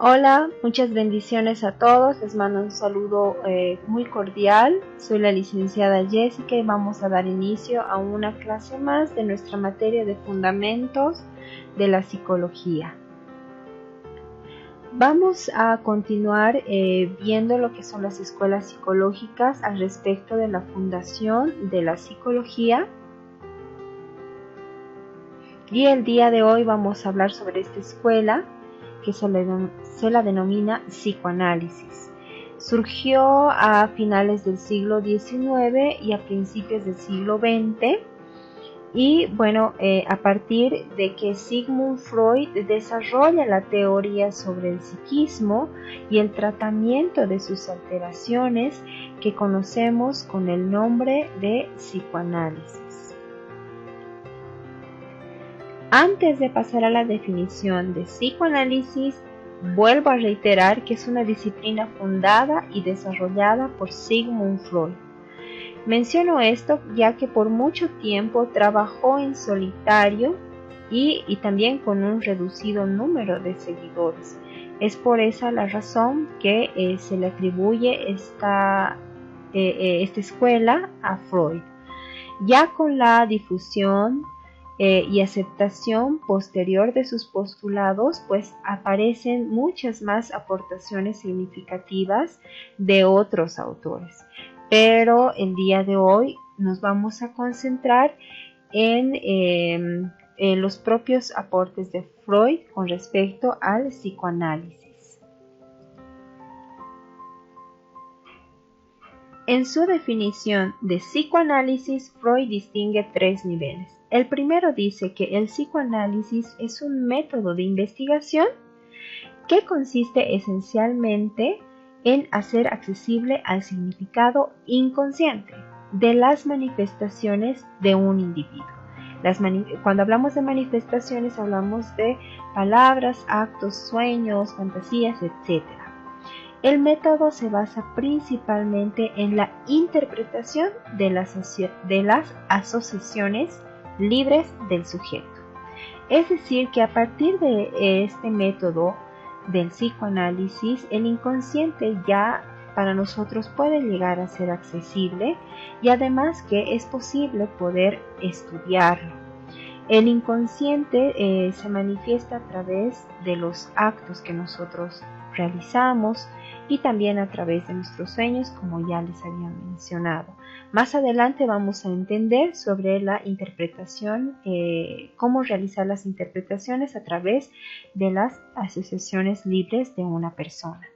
Hola, muchas bendiciones a todos. Les mando un saludo muy cordial. Soy la licenciada Jessica y vamos a dar inicio a una clase más de nuestra materia de fundamentos de la psicología. Vamos a continuar viendo lo que son las escuelas psicológicas al respecto de la fundación de la psicología. Y el día de hoy vamos a hablar sobre esta escuela que se la denomina psicoanálisis. Surgió a finales del siglo XIX y a principios del siglo XX y a partir de que Sigmund Freud desarrolla la teoría sobre el psiquismo y el tratamiento de sus alteraciones que conocemos con el nombre de psicoanálisis. Antes de pasar a la definición de psicoanálisis, vuelvo a reiterar que es una disciplina fundada y desarrollada por Sigmund Freud. Menciono esto ya que por mucho tiempo trabajó en solitario y también con un reducido número de seguidores. Es por esa la razón que se le atribuye esta escuela a Freud. Ya con la difusión y aceptación posterior de sus postulados, pues aparecen muchas más aportaciones significativas de otros autores. Pero el día de hoy nos vamos a concentrar en los propios aportes de Freud con respecto al psicoanálisis. En su definición de psicoanálisis, Freud distingue tres niveles. El primero dice que el psicoanálisis es un método de investigación que consiste esencialmente en hacer accesible al significado inconsciente de las manifestaciones de un individuo. Cuando hablamos de manifestaciones hablamos de palabras, actos, sueños, fantasías, etc. El método se basa principalmente en la interpretación de las asociaciones libres del sujeto. Es decir, que a partir de este método del psicoanálisis, el inconsciente ya para nosotros puede llegar a ser accesible y además que es posible poder estudiarlo. El inconsciente se manifiesta a través de los actos que nosotros realizamos y también a través de nuestros sueños, como ya les había mencionado. Más adelante vamos a entender sobre la interpretación, cómo realizar las interpretaciones a través de las asociaciones libres de una persona.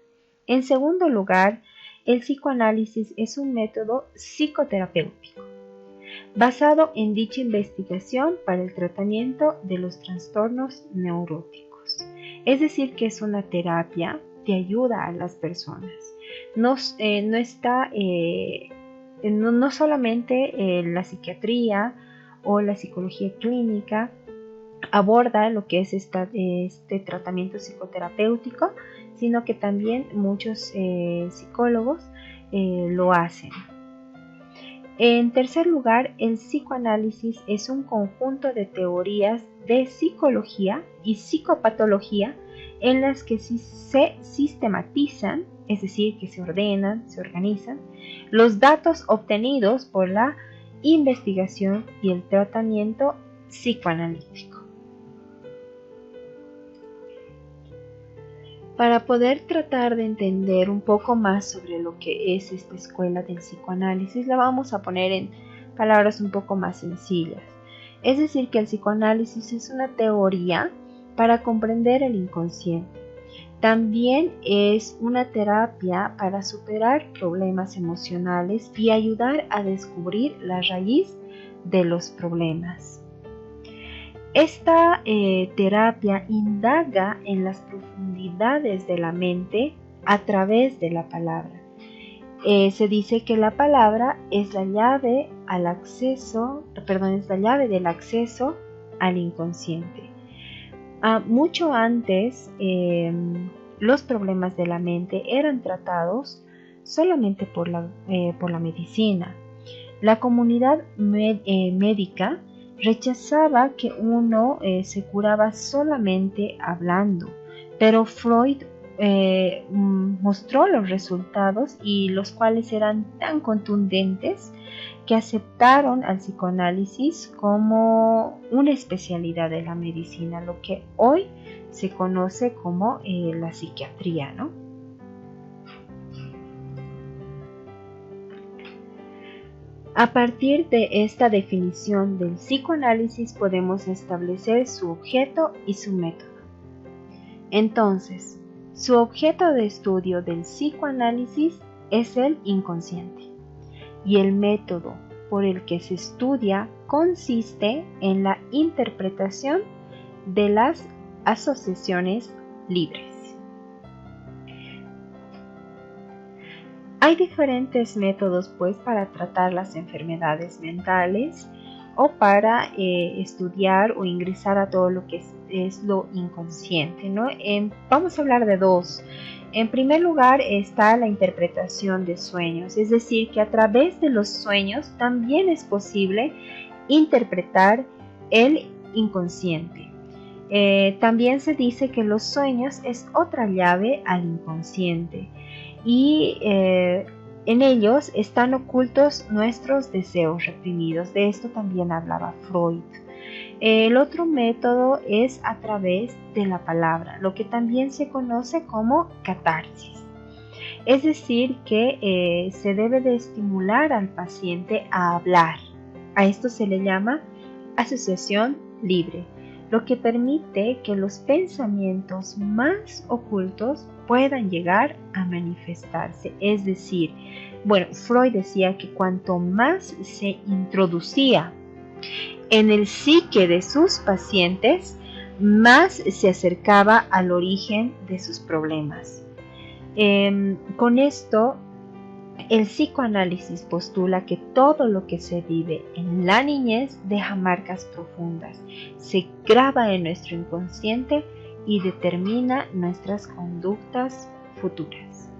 En segundo lugar, el psicoanálisis es un método psicoterapéutico basado en dicha investigación para el tratamiento de los trastornos neuróticos. Es decir, que es una terapia que ayuda a las personas. No solamente la psiquiatría o la psicología clínica aborda lo que es este tratamiento psicoterapéutico, sino que también muchos psicólogos lo hacen. En tercer lugar, el psicoanálisis es un conjunto de teorías de psicología y psicopatología en las que se sistematizan, es decir, que se ordenan, se organizan, los datos obtenidos por la investigación y el tratamiento psicoanalítico. Para poder tratar de entender un poco más sobre lo que es esta escuela del psicoanálisis, la vamos a poner en palabras un poco más sencillas. Es decir, que el psicoanálisis es una teoría para comprender el inconsciente. También es una terapia para superar problemas emocionales y ayudar a descubrir la raíz de los problemas. Esta terapia indaga en las profundidades de la mente a través de la palabra. Se dice que la palabra es la llave del acceso al inconsciente. Mucho antes, los problemas de la mente eran tratados solamente por la medicina. La comunidad médica rechazaba que uno se curaba solamente hablando, pero Freud mostró los resultados y los cuales eran tan contundentes que aceptaron al psicoanálisis como una especialidad de la medicina, lo que hoy se conoce como la psiquiatría, ¿no? A partir de esta definición del psicoanálisis podemos establecer su objeto y su método. Entonces, su objeto de estudio del psicoanálisis es el inconsciente y el método por el que se estudia consiste en la interpretación de las asociaciones libres. Hay diferentes métodos pues para tratar las enfermedades mentales o para estudiar o ingresar a todo lo que es lo inconsciente, ¿no? Vamos a hablar de dos. En primer lugar está la interpretación de sueños, es decir, que a través de los sueños también es posible interpretar el inconsciente. También se dice que los sueños es otra llave al inconsciente y en ellos están ocultos nuestros deseos reprimidos. De esto también hablaba Freud. El otro método es a través de la palabra, lo que también se conoce como catarsis. Es decir, que se debe de estimular al paciente a hablar. A esto se le llama asociación libre, lo que permite que los pensamientos más ocultos puedan llegar a manifestarse. Es decir, bueno, Freud decía que cuanto más se introducía en el psique de sus pacientes, más se acercaba al origen de sus problemas. Con esto, el psicoanálisis postula que todo lo que se vive en la niñez deja marcas profundas, se graba en nuestro inconsciente y determina nuestras conductas futuras.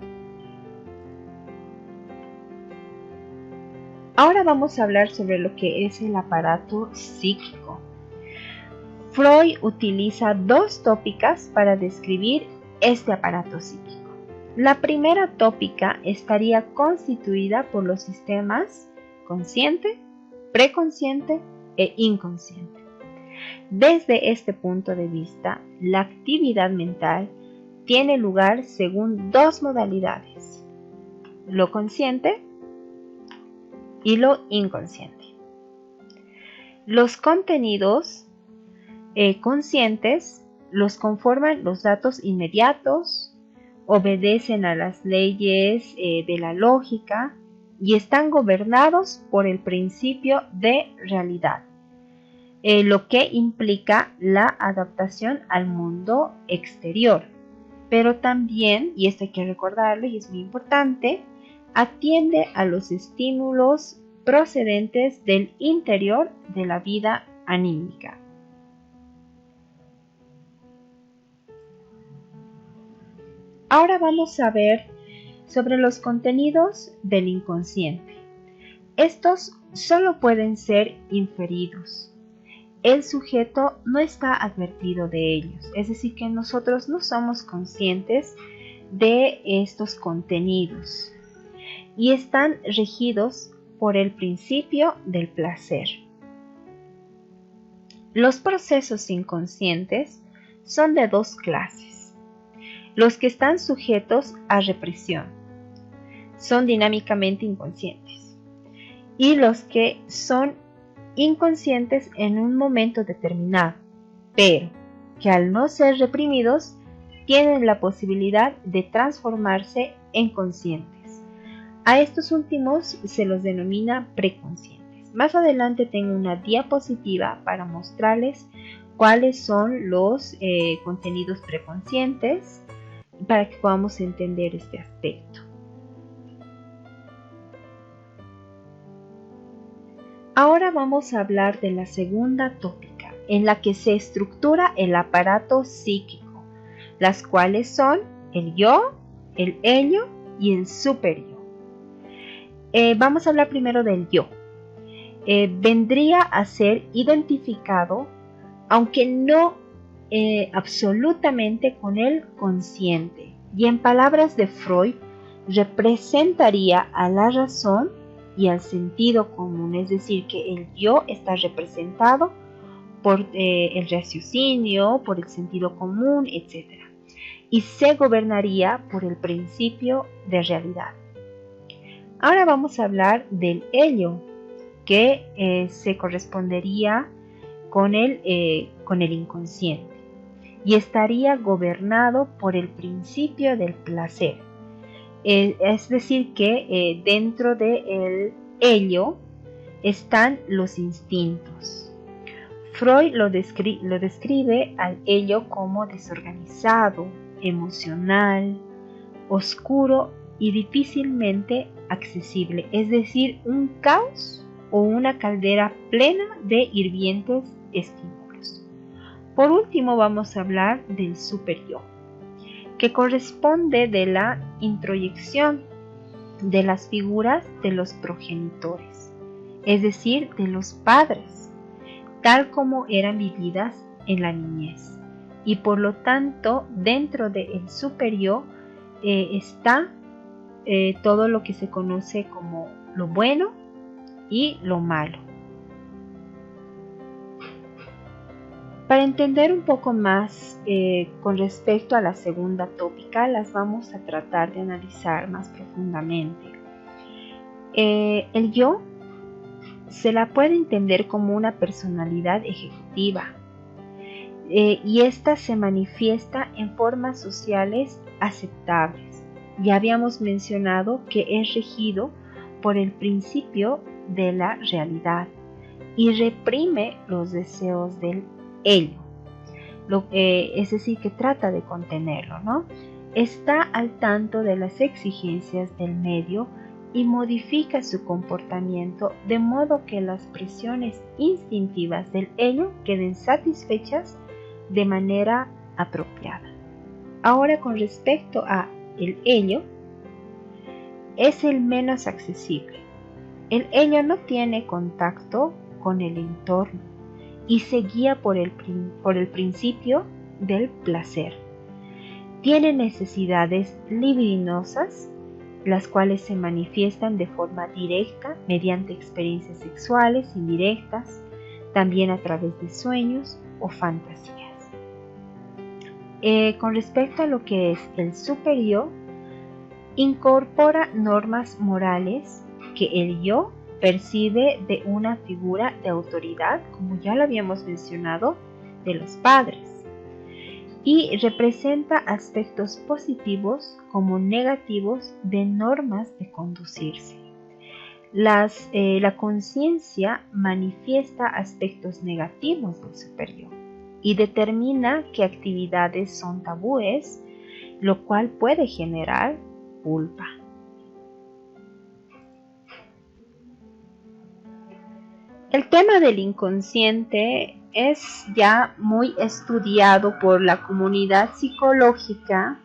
Ahora vamos a hablar sobre lo que es el aparato psíquico. Freud utiliza dos tópicas para describir este aparato psíquico. La primera tópica estaría constituida por los sistemas consciente, preconsciente e inconsciente. Desde este punto de vista, la actividad mental tiene lugar según dos modalidades: lo consciente y lo inconsciente. Los contenidos conscientes los conforman los datos inmediatos, obedecen a las leyes de la lógica y están gobernados por el principio de realidad, lo que implica la adaptación al mundo exterior. Pero también, y esto hay que recordarlo y es muy importante, atiende a los estímulos procedentes del interior de la vida anímica. Ahora vamos a ver sobre los contenidos del inconsciente. Estos solo pueden ser inferidos. El sujeto no está advertido de ellos, es decir, que nosotros no somos conscientes de estos contenidos y están regidos por el principio del placer. Los procesos inconscientes son de dos clases: los que están sujetos a represión, son dinámicamente inconscientes, y los que son inconscientes en un momento determinado, pero que al no ser reprimidos tienen la posibilidad de transformarse en conscientes. A estos últimos se los denomina preconscientes. Más adelante tengo una diapositiva para mostrarles cuáles son los contenidos preconscientes para que podamos entender este aspecto. Ahora vamos a hablar de la segunda tópica, en la que se estructura el aparato psíquico, las cuales son el yo, el ello y el superyo. Vamos a hablar primero del yo. Vendría a ser identificado, aunque no absolutamente, con el consciente, y en palabras de Freud representaría a la razón y al sentido común, es decir, que el yo está representado por el raciocinio, por el sentido común, etc. Y se gobernaría por el principio de realidad. Ahora vamos a hablar del ello, que se correspondería con el inconsciente y estaría gobernado por el principio del placer. Es decir, que dentro del ello están los instintos. Freud lo describe al ello como desorganizado, emocional, oscuro y difícilmente accesible, es decir, un caos o una caldera plena de hirvientes estímulos. Por último, vamos a hablar del superyo, que corresponde de la introyección de las figuras de los progenitores, es decir, de los padres, tal como eran vividas en la niñez. Y por lo tanto, dentro del superyo está todo lo que se conoce como lo bueno y lo malo. Para entender un poco más con respecto a la segunda tópica, las vamos a tratar de analizar más profundamente. El yo se la puede entender como una personalidad ejecutiva y esta se manifiesta en formas sociales aceptables. Ya habíamos mencionado que es regido por el principio de la realidad y reprime los deseos del ello, es decir, que trata de contenerlo, ¿no? Está al tanto de las exigencias del medio y modifica su comportamiento de modo que las presiones instintivas del ello queden satisfechas de manera apropiada. Ahora, con respecto a el ello, es el menos accesible. El ello no tiene contacto con el entorno y se guía por el principio del placer. Tiene necesidades libidinosas, las cuales se manifiestan de forma directa mediante experiencias sexuales indirectas, también a través de sueños o fantasías. Con respecto a lo que es el superyo, incorpora normas morales que el yo percibe de una figura de autoridad, como ya lo habíamos mencionado, de los padres, y representa aspectos positivos como negativos de normas de conducirse. La conciencia manifiesta aspectos negativos del superyo y determina qué actividades son tabúes, lo cual puede generar culpa. El tema del inconsciente es ya muy estudiado por la comunidad psicológica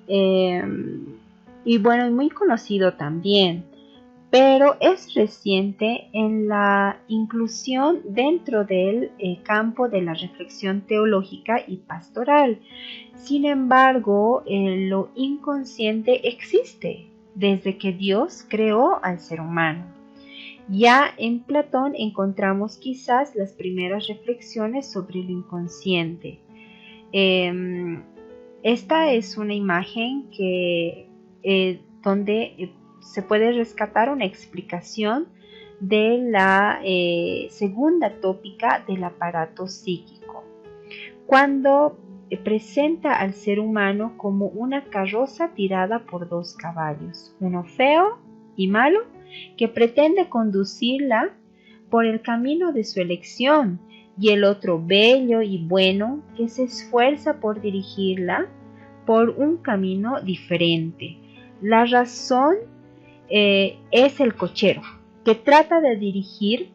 y bueno, muy conocido también, pero es reciente en la inclusión dentro del campo de la reflexión teológica y pastoral. Sin embargo, lo inconsciente existe desde que Dios creó al ser humano. Ya en Platón encontramos quizás las primeras reflexiones sobre lo inconsciente. Esta es una imagen donde se puede rescatar una explicación de la segunda tópica del aparato psíquico, cuando presenta al ser humano como una carroza tirada por dos caballos, uno feo y malo, que pretende conducirla por el camino de su elección, y el otro bello y bueno, que se esfuerza por dirigirla por un camino diferente. La razón es el cochero, que trata de dirigir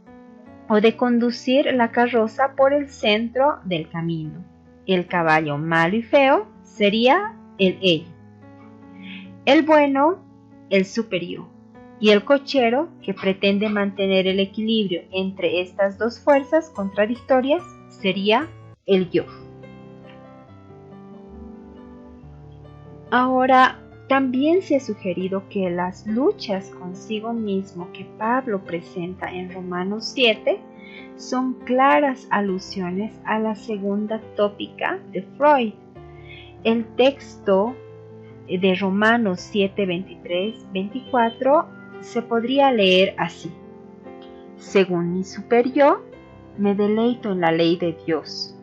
o de conducir la carroza por el centro del camino. El caballo malo y feo sería el ello. El bueno, el superyo. Y el cochero, que pretende mantener el equilibrio entre estas dos fuerzas contradictorias, sería el yo. Ahora, también se ha sugerido que las luchas consigo mismo que Pablo presenta en Romanos 7 son claras alusiones a la segunda tópica de Freud. El texto de Romanos 7, 23, 24 se podría leer así: según mi superior, me deleito en la ley de Dios,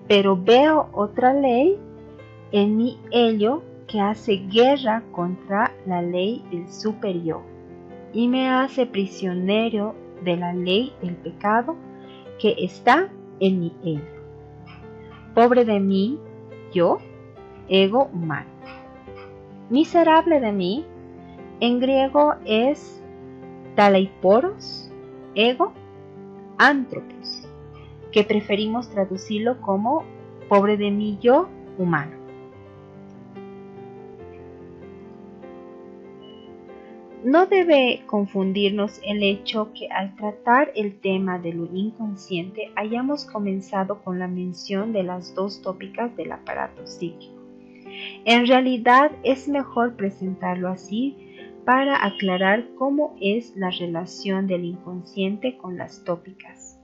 pero veo otra ley en mi ello que hace guerra contra la ley del superior y me hace prisionero de la ley del pecado que está en mi ello. Pobre de mí, yo, ego humano. Miserable de mí, en griego es taleiporos, ego, antropos, que preferimos traducirlo como pobre de mí, yo, humano. No debe confundirnos el hecho que al tratar el tema de lo inconsciente hayamos comenzado con la mención de las dos tópicas del aparato psíquico. En realidad es mejor presentarlo así para aclarar cómo es la relación del inconsciente con las tópicas.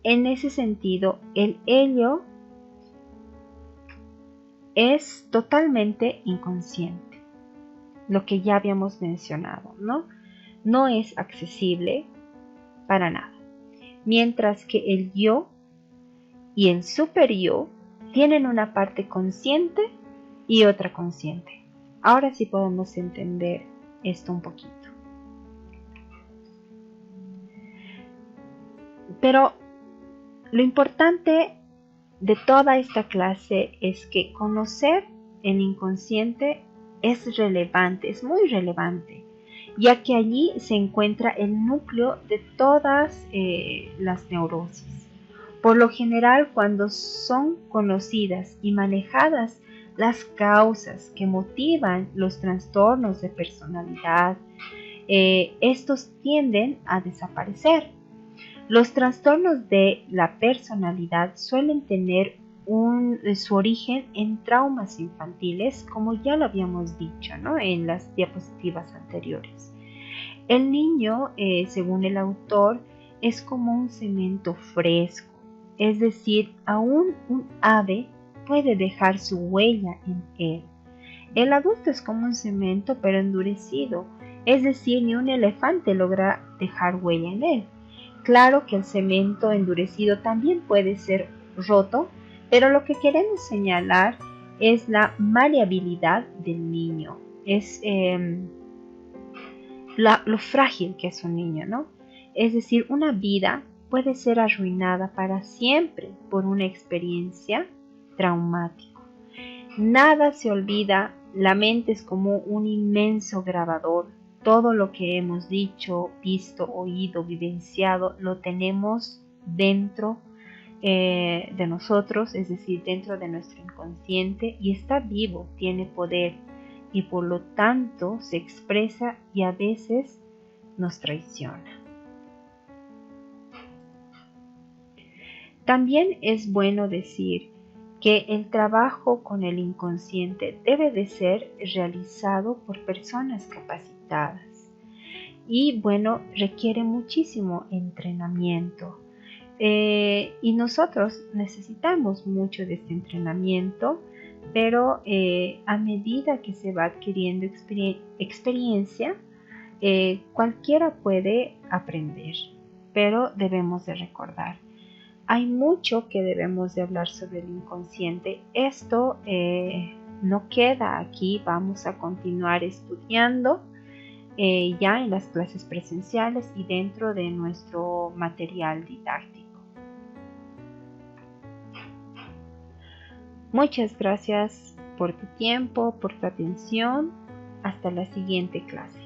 En ese sentido, el ello es totalmente inconsciente. Lo que ya habíamos mencionado, ¿no? No es accesible para nada. Mientras que el yo y el superyo tienen una parte consciente y otra consciente. Ahora sí podemos entender esto un poquito. Pero lo importante de toda esta clase es que conocer el inconsciente es relevante, es muy relevante, ya que allí se encuentra el núcleo de todas las neurosis. Por lo general, cuando son conocidas y manejadas las causas que motivan los trastornos de personalidad, estos tienden a desaparecer. Los trastornos de la personalidad suelen tener su origen en traumas infantiles, como ya lo habíamos dicho, ¿no?, en las diapositivas anteriores. El niño, según el autor, es como un cemento fresco, es decir, aún un ave puede dejar su huella en él. El adulto es como un cemento pero endurecido, es decir, ni un elefante logra dejar huella en él. Claro que el cemento endurecido también puede ser roto, pero lo que queremos señalar es la maleabilidad del niño, es lo frágil que es un niño, ¿no? Es decir, una vida puede ser arruinada para siempre por una experiencia traumática. Nada se olvida, la mente es como un inmenso grabador. Todo lo que hemos dicho, visto, oído, vivenciado, lo tenemos dentro de nosotros, es decir, dentro de nuestro inconsciente, y está vivo, tiene poder y por lo tanto se expresa y a veces nos traiciona. También es bueno decir que el trabajo con el inconsciente debe de ser realizado por personas capacitadas y bueno, requiere muchísimo entrenamiento. Y nosotros necesitamos mucho de este entrenamiento, pero a medida que se va adquiriendo experiencia, cualquiera puede aprender, pero debemos de recordar, hay mucho que debemos de hablar sobre el inconsciente. Esto no queda aquí, vamos a continuar estudiando ya en las clases presenciales y dentro de nuestro material didáctico. Muchas gracias por tu tiempo, por tu atención. Hasta la siguiente clase.